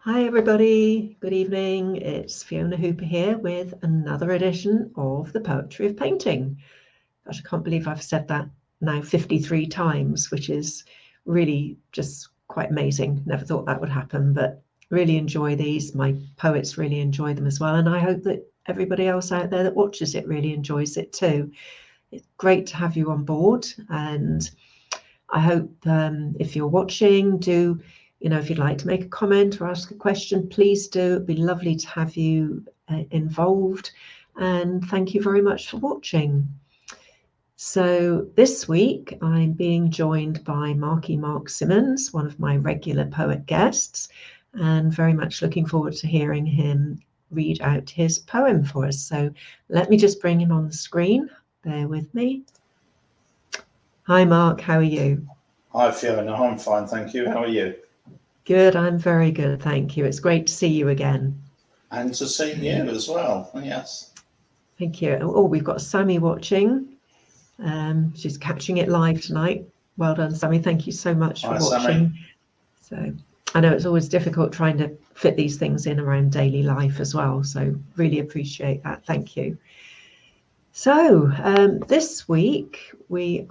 Hi everybody, good evening. It's Fiona Hooper here with another edition of the Poetry of Painting. Gosh, I can't believe I've said that now 53 times, which is really just quite amazing. Never thought that would happen, but really enjoy these. My poets really enjoy them as well, and I hope that everybody else out there that watches it really enjoys it too. It's great to have you on board, and I hope if you're watching, if you'd like to make a comment or ask a question, please do. It'd be lovely to have you involved. And thank you very much for watching. So this week I'm being joined by Markey Mark Symmonds, one of my regular poet guests, and very much looking forward to hearing him read out his poem for us. So let me just bring him on the screen. Bear with me. Hi Mark, how are you? Hi Fiona, I'm fine, thank you. How are you? Good, I'm very good, thank you. It's great to see you again. And to see you as well, yes. Thank you. Oh, we've got Sammy watching. She's catching it live tonight. Well done, Sammy. Thank you so much for Hi, watching. Sammy. So I know it's always difficult trying to fit these things in around daily life as well. So really appreciate that. Thank you. So this week Markey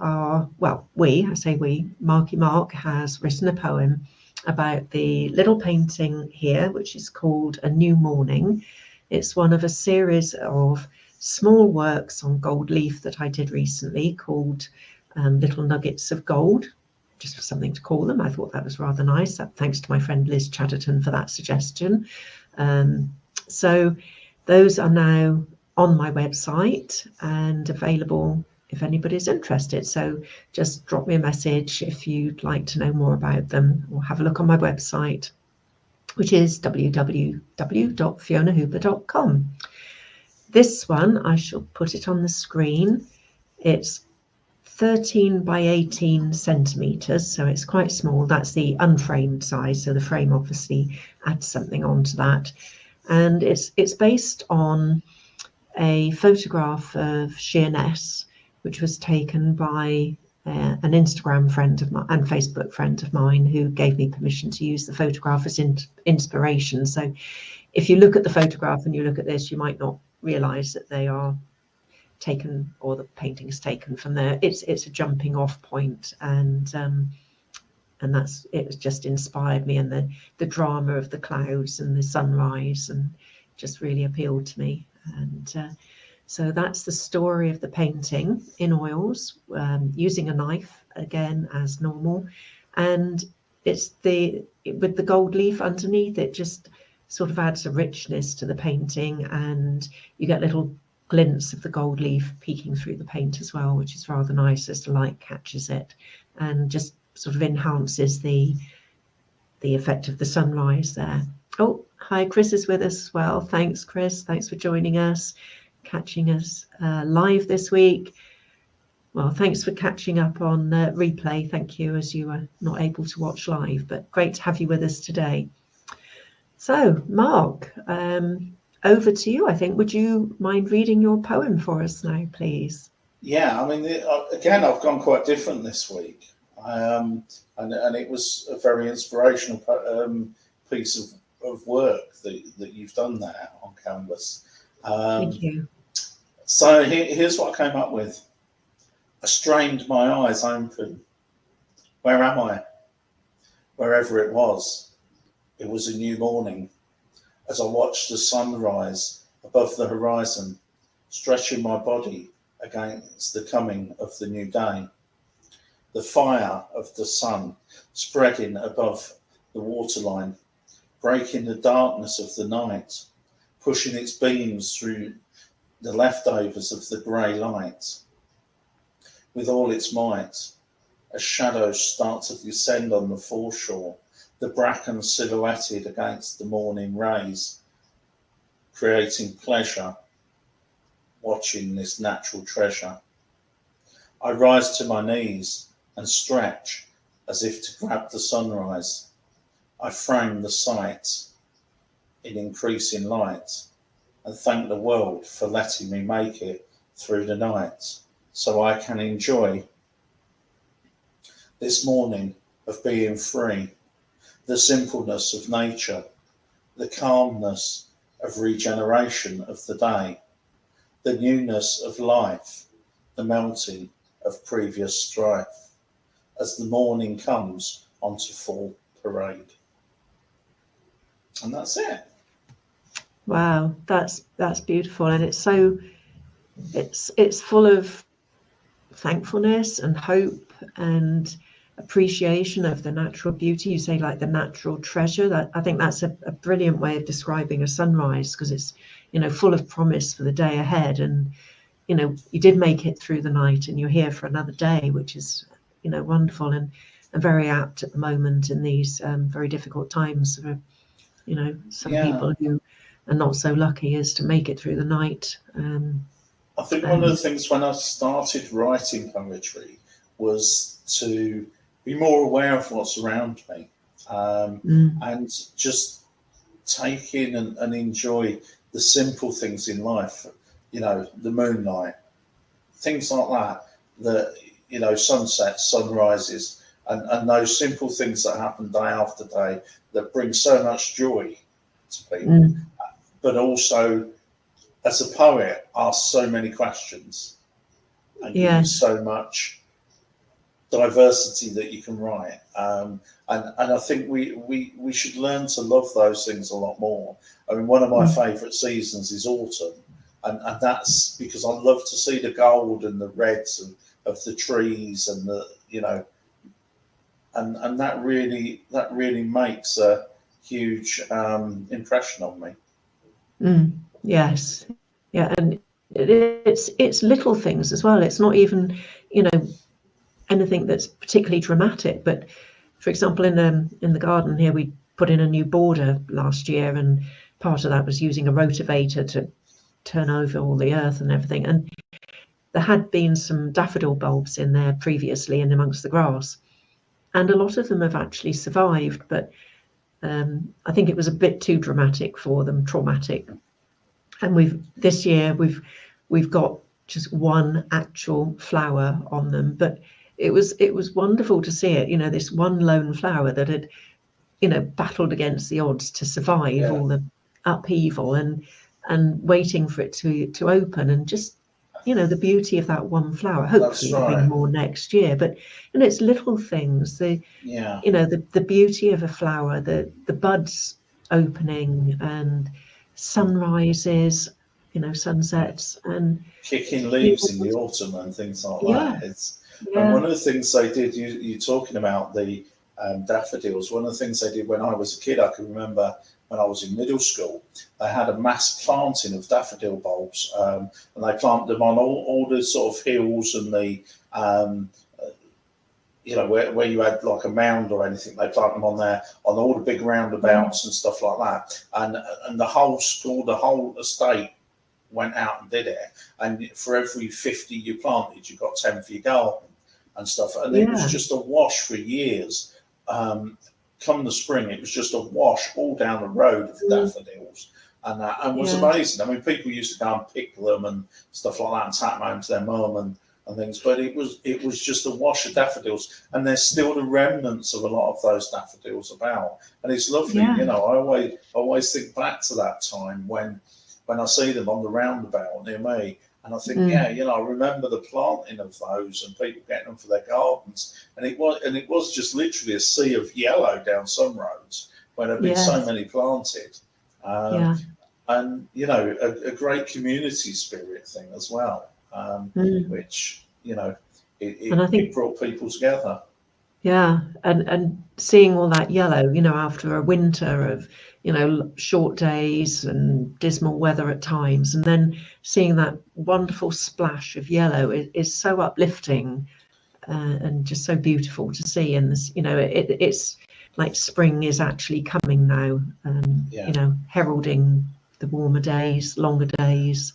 Mark has written a poem about the little painting here, which is called A New Morning. It's one of a series of small works on gold leaf that I did recently called Little Nuggets of Gold, just for something to call them. I thought that was rather nice. Thanks to my friend Liz Chatterton for that suggestion. So those are now on my website and available if anybody's interested. So just drop me a message if you'd like to know more about them, or have a look on my website, which is www.fionahooper.com. This one, I shall put it on the screen. It's 13 by 18 centimeters, so it's quite small. That's the unframed size, so the frame obviously adds something onto that. And it's based on a photograph of Sheerness, which was taken by an Instagram friend of mine and Facebook friend of mine, who gave me permission to use the photograph as inspiration. So if you look at the photograph and you look at this, you might not realize that they are taken, or the painting is taken from there. It's a jumping off point, and that's it. Just inspired me, and the drama of the clouds and the sunrise, and just really appealed to me. And so that's the story of the painting in oils, using a knife again as normal, and it's with the gold leaf underneath. It just sort of adds a richness to the painting, and you get little glints of the gold leaf peeking through the paint as well, which is rather nice as the light catches it, and just sort of enhances the effect of the sunrise there. Oh, hi, Chris is with us as well. Thanks, Chris. Thanks for joining us, catching us live this week. Well, thanks for catching up on replay. Thank you, as you were not able to watch live, but great to have you with us today. So, Mark, over to you, I think. Would you mind reading your poem for us now, please? Yeah, I mean, again, I've gone quite different this week. And it was a very inspirational piece of work that you've done there on canvas. Thank you. So here's what I came up with. I strained my eyes open. Where am I? Wherever it was a new morning. As I watched the sun rise above the horizon, stretching my body against the coming of the new day. The fire of the sun spreading above the waterline, breaking the darkness of the night, pushing its beams through the leftovers of the grey light. With all its might, as shadows start to descend on the foreshore, the bracken silhouetted against the morning rays, creating pleasure, watching this natural treasure. I rise to my knees and stretch as if to grab the sunrise. I frame the sight in increasing light and thank the world for letting me make it through the night so I can enjoy this morning of being free, the simpleness of nature, the calmness of regeneration of the day, the newness of life, the melting of previous strife, as the morning comes onto full parade. And that's it. Wow, that's beautiful, and it's full of thankfulness and hope and appreciation of the natural beauty. You say, like, the natural treasure. That, I think that's a brilliant way of describing a sunrise, because it's, full of promise for the day ahead. And you did make it through the night, and you're here for another day, which is wonderful, and very apt at the moment in these very difficult times for some people who are not so lucky as to make it through the night. I think one of the things when I started writing poetry was to be more aware of what's around me, and just take in and enjoy the simple things in life, the moonlight, things like that, sunsets, sunrises, and those simple things that happen day after day that bring so much joy to people, but also, as a poet, ask so many questions and give you so much diversity that you can write. And I think we should learn to love those things a lot more. I mean, one of my favourite seasons is autumn, and that's because I love to see the gold and the reds of the trees, and and that really makes a huge impression on me. Yes, yeah, and it's little things as well. It's not even anything that's particularly dramatic. But for example, in the garden here, we put in a new border last year, and part of that was using a rotavator to turn over all the earth and everything. And there had been some daffodil bulbs in there previously, in amongst the grass, and a lot of them have actually survived. But I think it was a bit too dramatic for them, traumatic. And this year we've got just one actual flower on them, but it was wonderful to see it. This one lone flower that had battled against the odds to survive all the upheaval, and waiting for it to open, and just the beauty of that one flower. Hopefully there'll be more next year, but it's little things. The beauty of a flower, the buds opening, and sunrises, sunsets, and kicking leaves in the autumn and things like that. And one of the things they did, you talking about the daffodils, one of the things they did when I was a kid, I can remember when I was in middle school, they had a mass planting of daffodil bulbs, and they planted them on all the sort of hills and the where you had like a mound or anything, they plant them on there, on all the big roundabouts and stuff like that. And the whole school, the whole estate went out and did it. And for every 50 you planted, you got 10 for your garden and stuff. And it was just a wash for years. Come the spring, it was just a wash all down the road of daffodils. And was amazing. I mean, people used to go and pick them and stuff like that and take them home to their mum and things, but it was just a wash of daffodils, and there's still the remnants of a lot of those daffodils about, and it's lovely. I always think back to that time when I see them on the roundabout near me, and I think, I remember the planting of those and people getting them for their gardens, and it was just literally a sea of yellow down some roads where there'd been so many planted, and a great community spirit thing as well. Which it brought people together. Yeah, and seeing all that yellow, after a winter of short days and dismal weather at times, and then seeing that wonderful splash of yellow is so uplifting, and just so beautiful to see. And this, it's like spring is actually coming now, heralding the warmer days, longer days,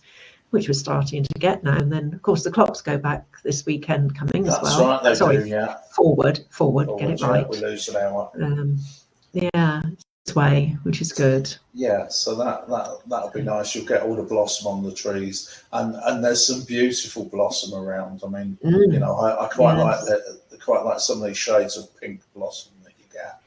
which we're starting to get now. And then, of course, the clocks go back this weekend coming as well. That's right, they do, Forward, get it right. We lose an hour. This way, which is good. Yeah, so that'll be nice. You'll get all the blossom on the trees, and there's some beautiful blossom around. I mean, I quite like some of these shades of pink blossom that you get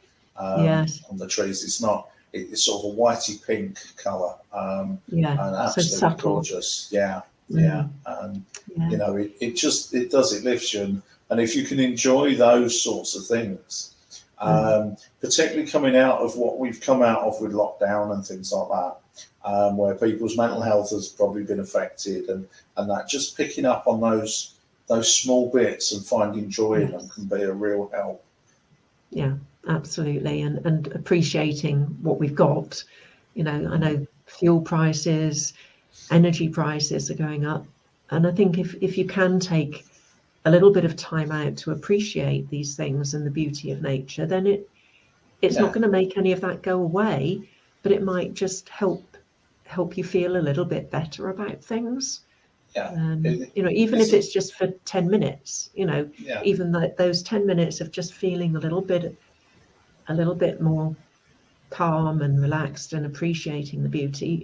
on the trees. It's not it's sort of a whitey pink colour, and so absolutely subtle. gorgeous. And you know, it just it lifts you, and if you can enjoy those sorts of things, particularly coming out of what we've come out of with lockdown and things like that, where people's mental health has probably been affected, and that just picking up on those small bits and finding joy in them can be a real help. Yeah, absolutely, and appreciating what we've got. You know, I know fuel prices, energy prices are going up, and I think if you can take a little bit of time out to appreciate these things and the beauty of nature, then it's not going to make any of that go away, but it might just help you feel a little bit better about things. You know, even if it's just for 10 minutes, you know, even those 10 minutes of just feeling a little bit more calm and relaxed and appreciating the beauty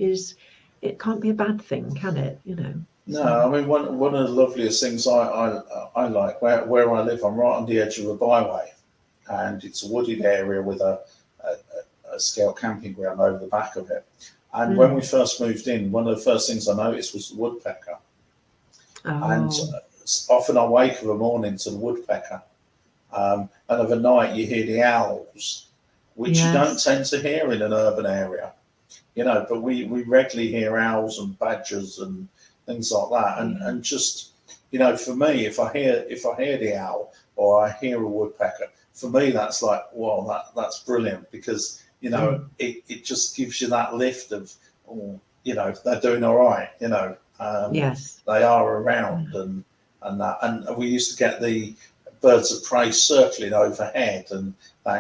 it can't be a bad thing, can it? You know. No, I mean, one of the loveliest things I like where I live. I'm right on the edge of a byway, and it's a wooded area with a scout camping ground over the back of it. And when we first moved in, one of the first things I noticed was the woodpecker. And often I wake of a morning to the woodpecker, and of a night you hear the owls, which you don't tend to hear in an urban area, you know. But we regularly hear owls and badgers and things like that, and just, you know, for me, if I hear the owl or I hear a woodpecker, for me that's like, wow, that's brilliant, because you know it just gives you that lift of, oh, you know, they're doing all right, you know. They are around, and that, and we used to get the birds of prey circling overhead, and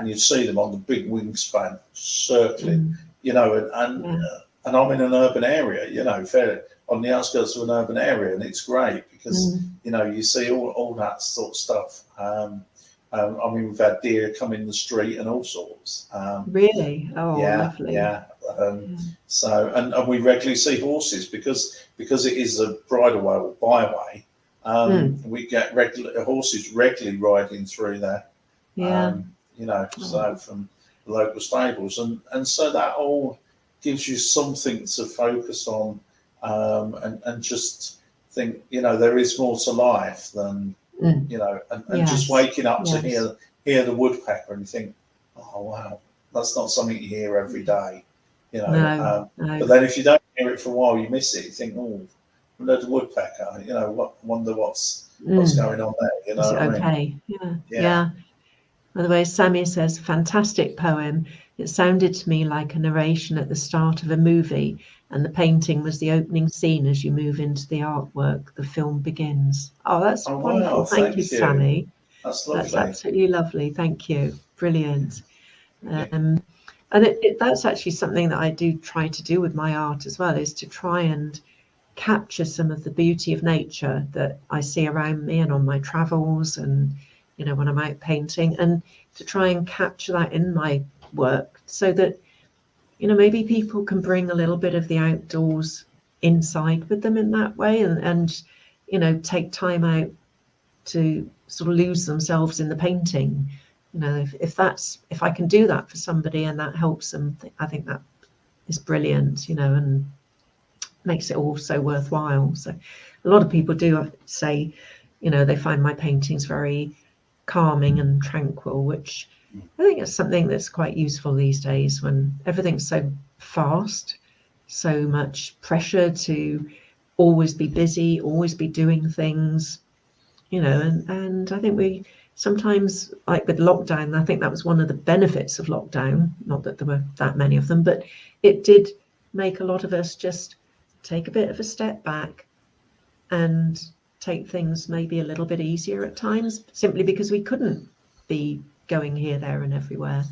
you'd see them on the big wingspan circling, you know, and I'm in an urban area, you know, on the outskirts of an urban area, and it's great because you know, you see all that sort of stuff. I mean, we've had deer come in the street and all sorts. Really? Oh, lovely. So, and we regularly see horses because it is a bridleway or byway. We get horses regularly riding through there. You know, so from the local stables, and so that all gives you something to focus on, and just think, you know, there is more to life than, you know, and just waking up to hear the woodpecker, and you think, oh wow, that's not something you hear every day, you know. No. But then if you don't hear it for a while, you miss it. You think, oh, the woodpecker, you know, wonder what's going on there, you know. Is it okay? Yeah. By the way, Sammy says, fantastic poem. It sounded to me like a narration at the start of a movie, and the painting was the opening scene as you move into the artwork. The film begins. Oh, that's wonderful. Wow, thank you, Sammy. That's lovely. That's absolutely lovely. Thank you. Brilliant. And that's actually something that I do try to do with my art as well, is to try and capture some of the beauty of nature that I see around me and on my travels, and, you know, when I'm out painting, and to try and capture that in my work, so that, you know, maybe people can bring a little bit of the outdoors inside with them in that way, and you know, take time out to sort of lose themselves in the painting. You know, if I can do that for somebody and that helps them, I think that is brilliant, you know, and makes it all so worthwhile. So a lot of people do say, you know, they find my paintings very calming and tranquil, which I think is something that's quite useful these days when everything's so fast, so much pressure to always be busy, always be doing things, you know, and I think we sometimes, like with lockdown, I think that was one of the benefits of lockdown, not that there were that many of them, but it did make a lot of us just take a bit of a step back and take things maybe a little bit easier at times, simply because we couldn't be going here, there, and everywhere.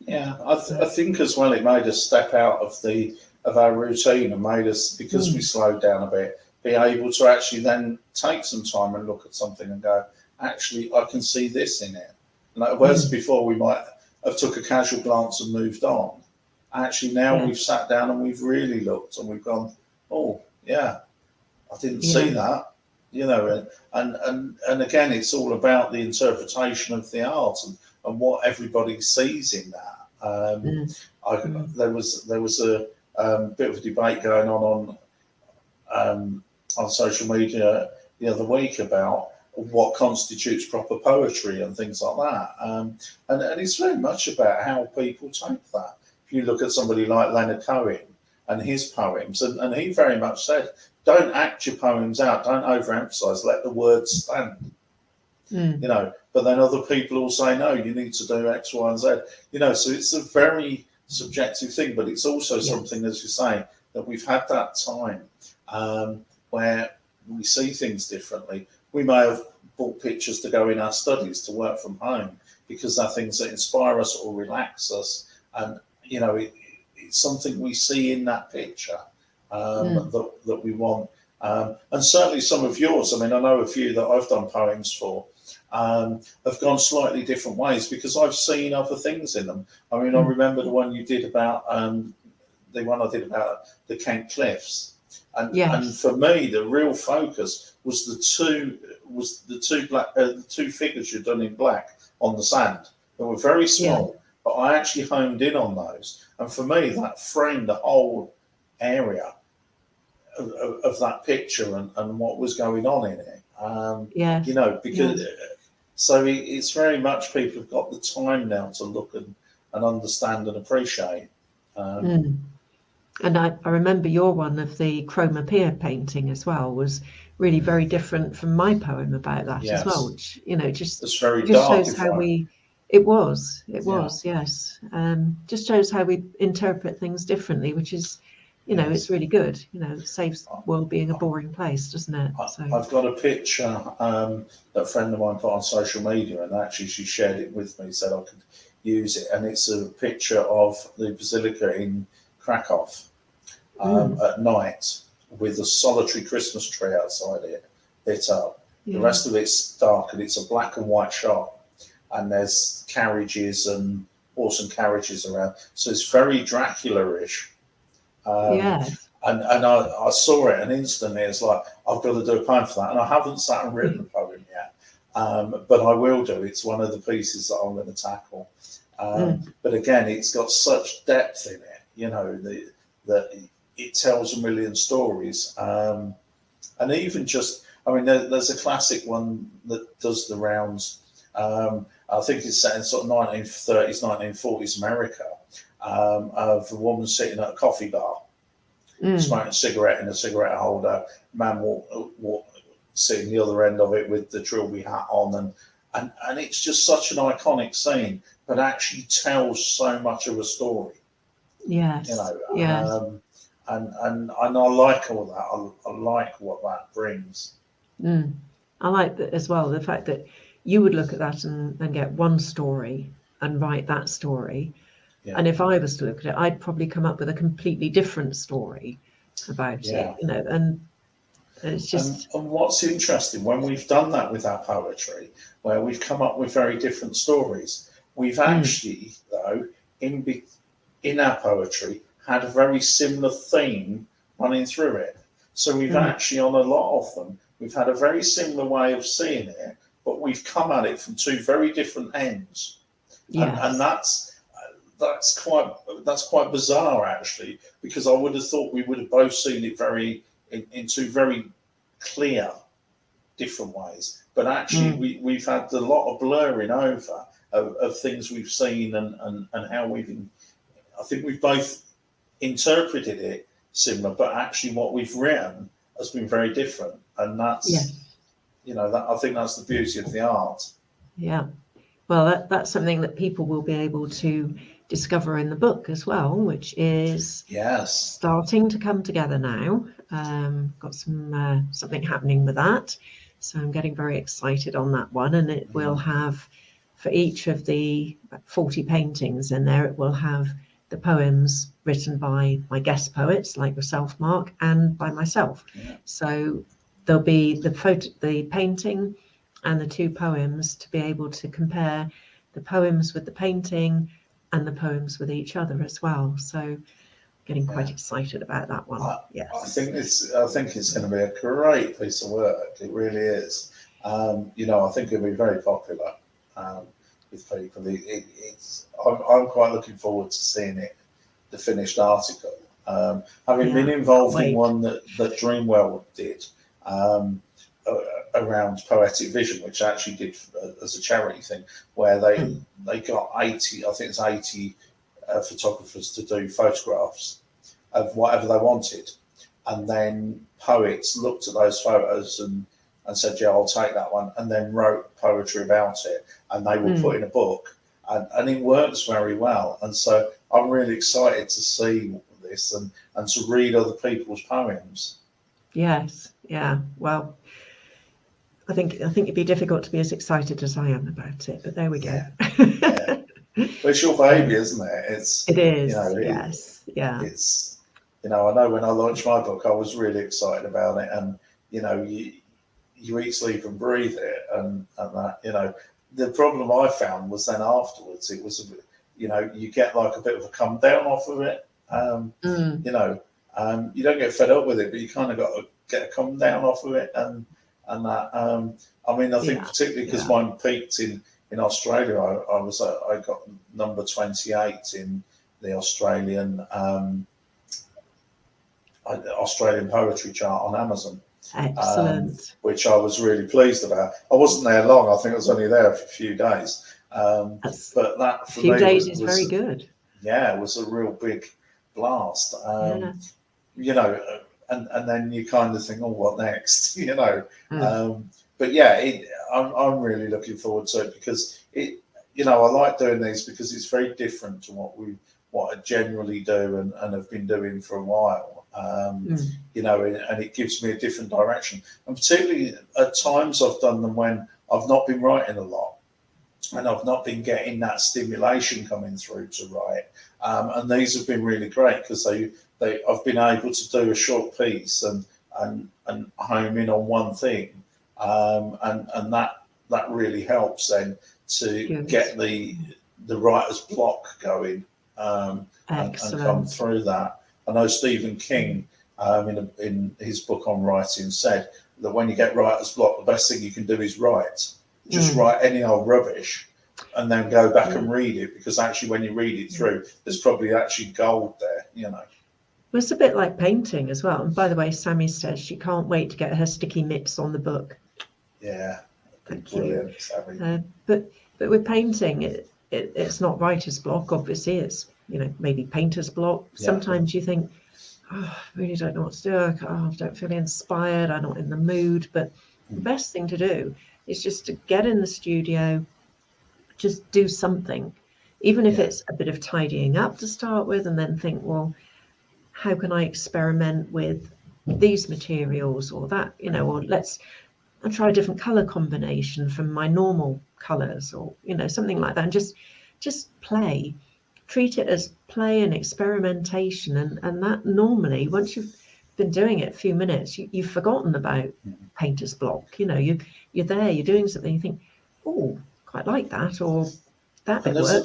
Yeah, I think as well, it made us step out of our routine, and made us, because we slowed down a bit, be able to actually then take some time and look at something and go, actually, I can see this in it. Like, whereas before we might have took a casual glance and moved on, actually now we've sat down and we've really looked and we've gone, oh yeah, I didn't see that, you know. And again, it's all about the interpretation of the art and what everybody sees in that. There was a bit of a debate going on social media the other week about what constitutes proper poetry and things like that. And it's very much about how people take that. If you look at somebody like Leonard Cohen and his poems, and he very much said, don't act your poems out, don't overemphasize, let the words stand. You know, but then other people will say, no, you need to do X, Y, and Z. You know, so it's a very subjective thing, but it's also something, as you say, that we've had that time where we see things differently. We may have bought pictures to go in our studies to work from home because they're things that inspire us or relax us. And, you know, it's something we see in that picture that we want. And certainly some of yours, I mean, I know a few that I've done poems for, have gone slightly different ways because I've seen other things in them. I mean, I remember the one you did about, the one I did about the Kent Cliffs. And for me, the real focus was the two figures you'd done in black on the sand. They were very small, but I actually honed in on those. And for me, that framed the whole area of that picture and what was going on in it. You know, because so it's very much people have got the time now to look and understand and appreciate. And I remember your one of the chromapia painting as well was really very different from my poem about that as well, which, you know, just shows how it was, yes. Just shows how we interpret things differently, which is, you know, it's really good. You know, it saves the world being a boring place, doesn't it? So I've got a picture that a friend of mine put on social media, and actually she shared it with me, said I could use it, and it's a picture of the basilica in Krakow at night with a solitary Christmas tree outside it lit up. The rest of it's dark and it's a black and white shot, and there's carriages and horse and carriages around, so it's very Dracula-ish. And I saw it and instantly it's like, I've got to do a poem for that, and I haven't sat and written a poem yet, but I will do. It's one of the pieces that I'm going to tackle. But again, it's got such depth in it, you know, that it tells a million stories. And even just, I mean, there's a classic one that does the rounds. I think it's set in sort of 1930s, 1940s America, of a woman sitting at a coffee bar, smoking a cigarette in a cigarette holder, man sitting the other end of it with the trilby hat on, and it's just such an iconic scene, but actually tells so much of a story. You know, and I like all that. I like what that brings. I like that as well. The fact that you would look at that and get one story and write that story. And if I was to look at it, I'd probably come up with a completely different story about it, you know, and it's just... And what's interesting, when we've done that with our poetry, where we've come up with very different stories, we've actually, though, in our poetry, had a very similar theme running through it. So we've actually, on a lot of them, we've had a very similar way of seeing it, but we've come at it from two very different ends. And that's quite bizarre, actually, because I would have thought we would have both seen it in two very clear different ways. But actually, we've had a lot of blurring over of things we've seen and how I think we've both interpreted it similar, but actually what we've written has been very different. And that's, you know, I think that's the beauty of the art. Yeah. Well, that's something that people will be able to discover in the book as well, which is starting to come together now. Got something happening with that, so I'm getting very excited on that one. And it will have, for each of the 40 paintings in there, it will have the poems written by my guest poets like yourself, Mark, and by myself. So there'll be the painting and the two poems to be able to compare the poems with the painting and the poems with each other as well. So getting quite excited about that one. I think it's going to be a great piece of work. It really is. You know, I think it'll be very popular with people. I'm quite looking forward to seeing it the finished article. Having Yeah, been involved in wait. one that Dreamwell did around Poetic Vision, which I actually did as a charity thing, where they got 80, I think it's 80 photographers to do photographs of whatever they wanted, and then poets looked at those photos and said, yeah, I'll take that one, and then wrote poetry about it, and they were put in a book, and it works very well. And so I'm really excited to see this and to read other people's poems. Yes, yeah. Well, I think it'd be difficult to be as excited as I am about it, but there we go. Yeah. But it's your baby, isn't it? It is, you know, yes, yeah. it's, I know when I launched my book, I was really excited about it, and you eat, sleep, and breathe it, and that. The problem I found was then afterwards, it was a bit, you get like a bit of a come down off of it. You don't get fed up with it, but you kind of got to get a come down off of it, and that. I think particularly because mine peaked in Australia, I got number 28 in the Australian poetry chart on Amazon. Excellent. Which I was really pleased about. I wasn't there long. I think I was only there for a few days. But that for a few me days is very good. Yeah, it was a real big blast. And then you kind of think, oh, what next? But yeah, I'm really looking forward to it, because I like doing these because it's very different to what I generally do and have been doing for a while. And it gives me a different direction. And particularly at times I've done them when I've not been writing a lot and I've not been getting that stimulation coming through to write. And these have been really great, because I've been able to do a short piece and home in on one thing. And that really helps then to get the writer's block going and come through that. I know Stephen King, in his book on writing, said that when you get writer's block, the best thing you can do is write. Just write any old rubbish and then go back and read it, because actually when you read it through, there's probably actually gold there, Well, it's a bit like painting as well. And by the way, Sammy says she can't wait to get her sticky mitts on the book. Yeah. Thank brilliant, you. Sammy. But with painting, it's not writer's block, obviously. It's maybe painter's block. Sometimes you think, I really don't know what to do. I don't feel inspired. I'm not in the mood. But the best thing to do is just to get in the studio, just do something, even if it's a bit of tidying up to start with, and then think, well, how can I experiment with these materials or that, or I'll try a different color combination from my normal colors, or something like that, and just play. Treat it as play and experimentation, and that normally, once you've been doing it a few minutes, you've forgotten about painter's block. You're there, you're doing something, you think, oh, quite like that, or that bit worked. As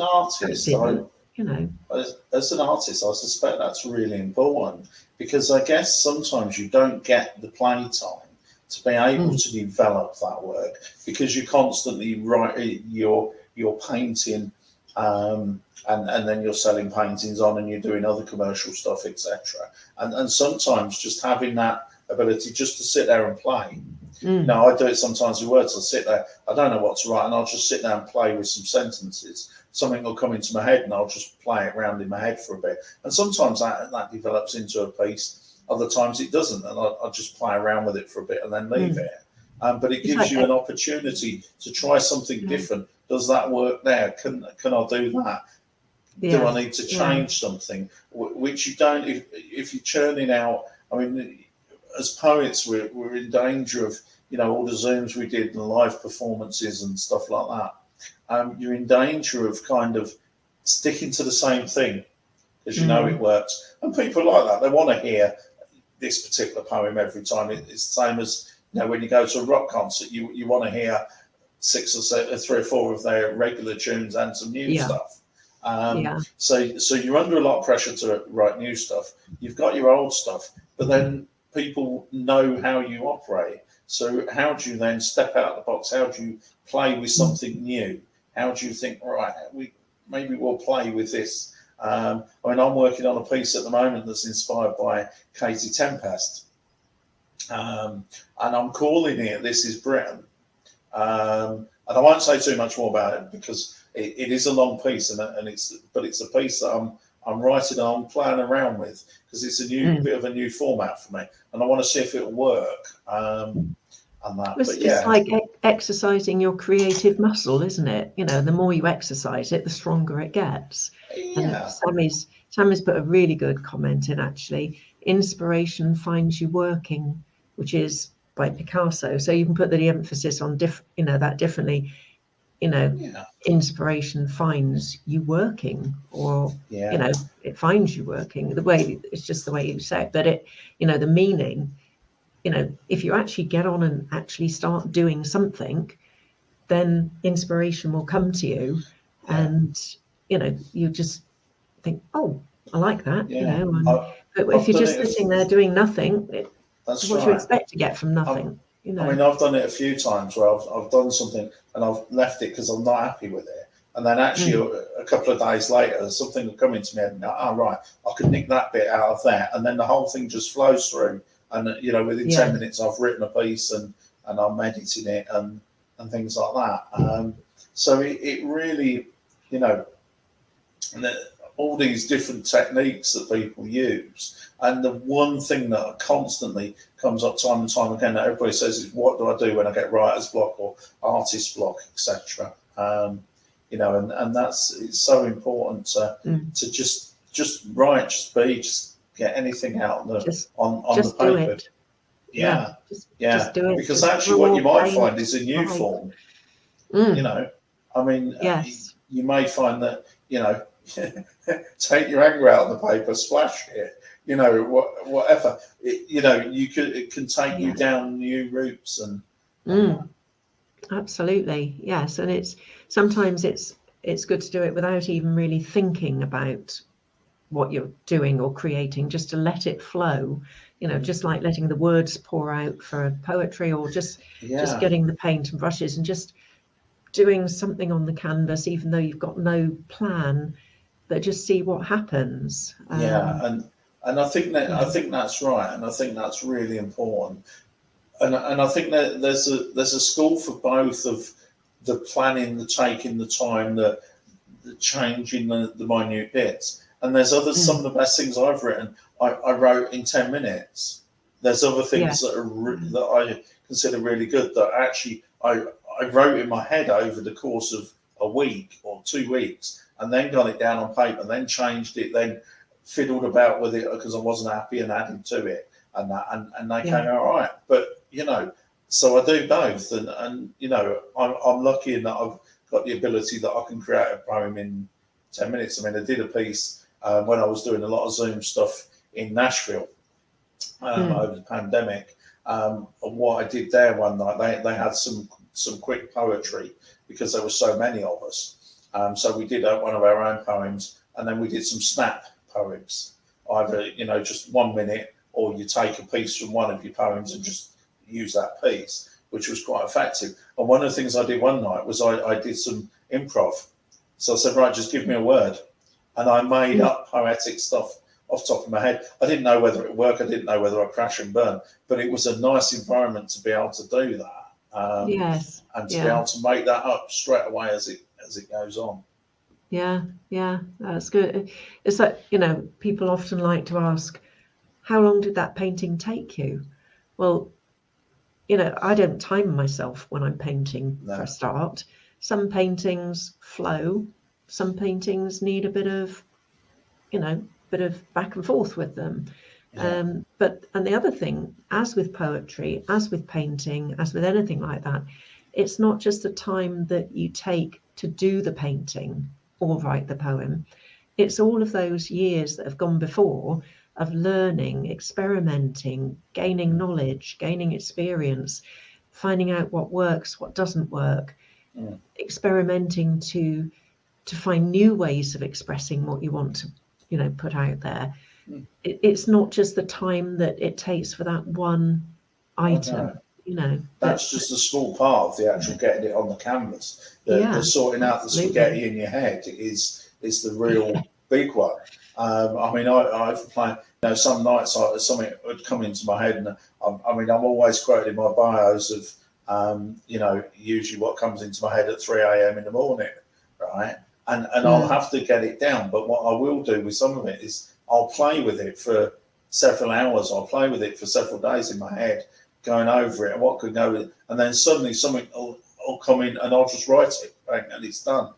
an artist, I suspect that's really important, because I guess sometimes you don't get the playtime to be able to develop that work, because you're constantly you're painting, and then you're selling paintings on, and you're doing other commercial stuff, etc. And sometimes just having that ability just to sit there and play. I do it sometimes with words. I'll sit there, I don't know what to write, and I'll just sit there and play with some sentences. Something will come into my head, and I'll just play it around in my head for a bit. And sometimes that develops into a piece. Other times it doesn't, and I'll just play around with it for a bit and then leave it. But it gives you an opportunity to try something different. Does that work there? Can I do that? Do I need to change something? Which you don't, if you're churning out. I mean, as poets, we're in danger of, all the Zooms we did and live performances and stuff like that. You're in danger of kind of sticking to the same thing, because it works. And people like that. They want to hear this particular poem every time. It's the same as, when you go to a rock concert, you want to hear 6 or 3 or 4 of their regular tunes and some new stuff. So you're under a lot of pressure to write new stuff. You've got your old stuff, but then people know how you operate. So how do you then step out of the box? How do you play with something new? How do you think, right, maybe we'll play with this I mean, I'm working on a piece at the moment that's inspired by Katie Tempest, and I'm calling it "This Is Britain." And I won't say too much more about it because it is a long piece, and it's a piece that I'm writing and I'm playing around with because it's a new bit of a new format for me, and I want to see if it'll work. And that, it's like exercising your creative muscle, isn't it? You know, the more you exercise it, the stronger it gets. Yeah. And Sammy's put a really good comment in, actually. Inspiration finds you working, which is by Picasso. So you can put the emphasis on that differently. You know, inspiration finds you working, or you know, it finds you working. The way it's just the way you say it, but the meaning. You know, if you actually get on and actually start doing something, then inspiration will come to you, and you just think, oh, I like that. But if you're just sitting there doing nothing, what do you expect to get from nothing? I mean, I've done it a few times where I've done something and I've left it because I'm not happy with it, and then actually a couple of days later, something will come into me and go, oh, right, I could nick that bit out of that, and then the whole thing just flows through. And within 10 minutes, I've written a piece and I'm editing it and things like that. So it really, all these different techniques that people use. And the one thing that constantly comes up time and time again that everybody says is, what do I do when I get writer's block or artist block, etc. And it's so important to just write, just be, just get anything out on the paper. Just do it. Because actually what you might find is a new form. I mean, you may find that, take your anger out on the paper, splash it, whatever. It can take you down new routes and absolutely, yes. And sometimes it's good to do it without even really thinking about what you're doing or creating, just to let it flow, just like letting the words pour out for poetry, or just getting the paint and brushes and just doing something on the canvas, even though you've got no plan, but just see what happens. And I think that's right, and I think that's really important. And I think that there's a school for both of the planning, the taking the time, the changing the minute bits. And there's others. Some of the best things I've written, I wrote in 10 minutes. There's other things that I consider really good that actually I wrote in my head over the course of a week or 2 weeks, and then got it down on paper, and then changed it, then fiddled about with it because I wasn't happy and added to it, and they came out all right. But so I do both, and I'm lucky in that I've got the ability that I can create a poem in 10 minutes. I mean, I did a piece when I was doing a lot of Zoom stuff in Nashville over the pandemic. What I did there one night, they had some quick poetry because there were so many of us. So we did one of our own poems, and then we did some snap poems, either just 1 minute, or you take a piece from one of your poems and just use that piece, which was quite effective. And one of the things I did one night was I did some improv. So I said, right, just give me a word. And I made up poetic stuff off the top of my head. I didn't know whether it would work. I didn't know whether I'd crash and burn. But it was a nice environment to be able to do that. And to be able to make that up straight away as it goes on. Yeah, that's good. It's like, people often like to ask, how long did that painting take you? Well, I don't time myself when I'm painting for a start. Some paintings flow, some paintings need a bit of back and forth with them. And the other thing, as with poetry, as with painting, as with anything like that, it's not just the time that you take to do the painting or write the poem. It's all of those years that have gone before of learning, experimenting, gaining knowledge, gaining experience, finding out what works, what doesn't work, experimenting to find new ways of expressing what you want to put out there. It's not just the time that it takes for that one item. That's just a small part of the actual getting it on the canvas. The sorting out the spaghetti in your head is the real big one. I mean, I've played, you know, some nights something would come into my head, and I mean, I'm always quoted in my bios of, you know, usually what comes into my head at 3 a.m. in the morning, right? And I'll have to get it down. But what I will do with some of it is I'll play with it for several hours. I'll play with it for several days in my head, going over it and what could go with it. And then suddenly something will come in and I'll just write it, right, and it's done.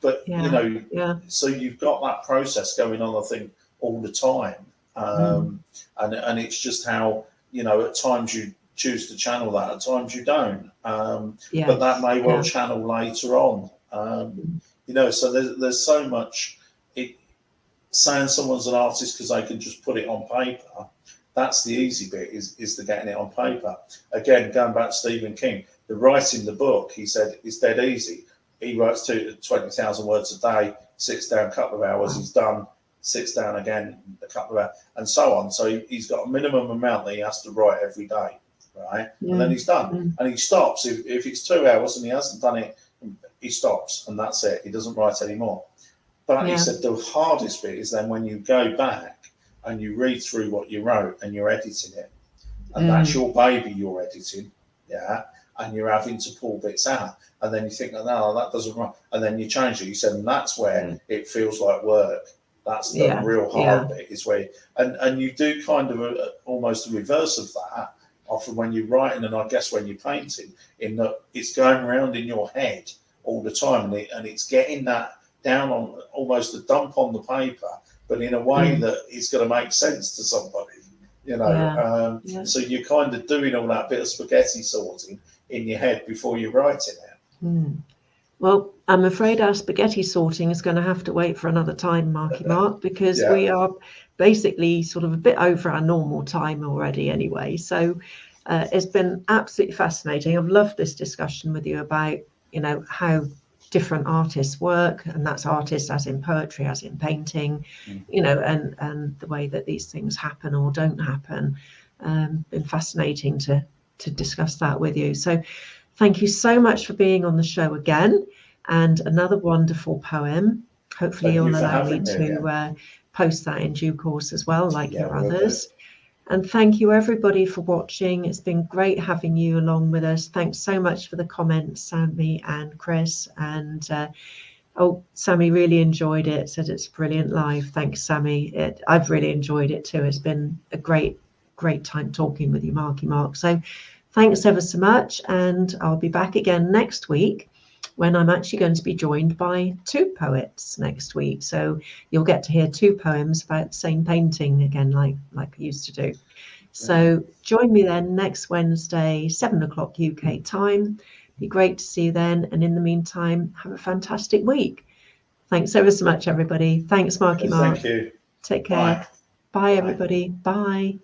But, you know, so you've got that process going on, I think, all the time. And it's just how, you know, at times you choose to channel that, at times you don't. But that may well channel later on. You know, so there's so much. Saying someone's an artist because they can just put it on paper, that's the easy bit, is the getting it on paper. Again, going back to Stephen King, the writing the book, he said, is dead easy. He writes 20,000 words a day, sits down a couple of hours, he's done, sits down again a couple of hours, and so on. So he's got a minimum amount that he has to write every day, right? And then he's done. And he stops. If it's 2 hours and he hasn't done it, he stops, and that's it. He doesn't write anymore. But he said the hardest bit is then when you go back and you read through what you wrote and you're editing it, and that's your baby you're editing, and you're having to pull bits out, and then you think, oh, no, that doesn't write, and then you change it. You said, and that's where it feels like work. That's the real hard bit, is where, and you do kind of almost the reverse of that. Often when you're writing, and I guess when you're painting, in that it's going around in your head all the time, and it's getting that down on almost a dump on the paper, but in a way that it's going to make sense to somebody, you know. So you're kind of doing all that bit of spaghetti sorting in your head before you're writing it. Well, I'm afraid our spaghetti sorting is going to have to wait for another time, Marky Mark, because we are basically sort of a bit over our normal time already anyway. So it's been absolutely fascinating. I've loved this discussion with you about, you know, how different artists work, and that's artists as in poetry, as in painting, you know, and the way that these things happen or don't happen. Been fascinating to discuss that with you. So thank you so much for being on the show again, and another wonderful poem. Hopefully you'll allow me to post that in due course as well, like your others. And thank you everybody for watching. It's been great having you along with us. Thanks so much for the comments, Sammy and Chris. And Sammy really enjoyed it, said it's brilliant live. Thanks, Sammy. I've really enjoyed it too. It's been a great time talking with you, Marky Mark. So thanks ever so much. And I'll be back again next week, when I'm actually going to be joined by two poets next week. So you'll get to hear two poems about the same painting again, like I used to do. So join me then next Wednesday, 7 o'clock UK time. Be great to see you then. And in the meantime, have a fantastic week. Thanks ever so much, everybody. Thanks, Marky Mark. Thank you. Take care. Bye everybody. Bye.